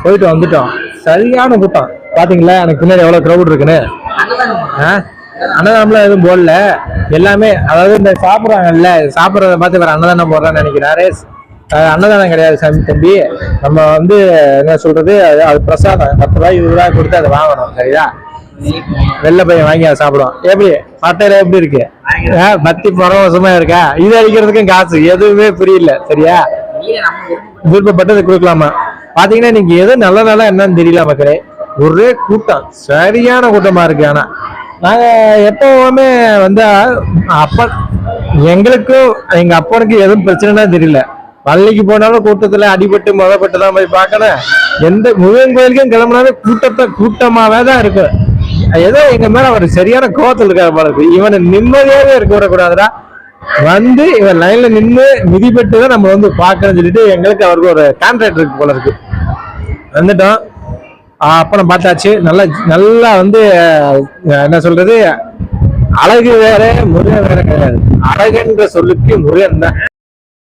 போயிட்டு வந்துட்டோம். சரியான கூட்டம் பாத்தீங்களா, எனக்கு பின்னாடி எவ்வளவு கிரௌட் இருக்குன்னு. அன்னதானம்லாம் எதுவும் போடல, எல்லாமே அதாவது இந்த சாப்பிட்றாங்கல்ல, சாப்பிட்றத பார்த்து வேற அன்னதானம் போடுறான்னு நினைக்கிறாரு. அன்னதானம் கிடையாது சாமி தம்பி, நம்ம வந்து என்ன சொல்றது, அது பிரசாதம். 10 ரூபாய் 20 ரூபாய் கொடுத்து அதை வாங்கணும், சரியா? வெள்ளை பையன் வாங்கி அதை சாப்பிடும். எப்படி பட்டையில எப்படி இருக்கு, பத்தி பரவசமா இருக்கா? இது அடிக்கிறதுக்கும் காசு எதுவுமே புரியல, சரியா? விருப்பப்பட்டது கொடுக்கலாமா? பாத்தீங்கன்னா இன்னைக்கு எது நல்ல நாளா என்னன்னு தெரியல மக்களே, ஒரே கூட்டம், சரியான கூட்டமா இருக்கு. ஆனா நாங்க எப்பவுமே வந்து அப்ப எங்களுக்கும் எங்க அப்பனுக்கு எதுவும் பிரச்சனைனா தெரியல. பள்ளிக்கு போனாலும் கூட்டத்துல அடிபட்டு முதப்பட்டு தான் போய் பார்க்கணும். எந்த முருகன் கோயிலுக்கும் கிளம்புனாலும் கூட்டமாவே தான் இருக்கு. ஏதோ எங்க மேல அவர் சரியான கோவத்தில் இருக்காரு போல இருக்கு. இவனை நிம்மதியாவே இருக்க விடக்கூடாதுடா, வந்து இவன் லைன்ல நின்று மிதிப்பட்டு தான் நம்ம வந்து பார்க்கணும்னு சொல்லிட்டு எங்களுக்கு அவருக்கு ஒரு கான்ட்ராக்ட் இருக்கு போல இருக்கு. வந்துட்டோம், அப்புறம் பார்த்தாச்சு. நல்லா வந்து என்ன சொல்றது, அழகு வேற முருகன் வேற கிடையாது. அழகுன்ற சொல்லுக்கு முருகன் தான்.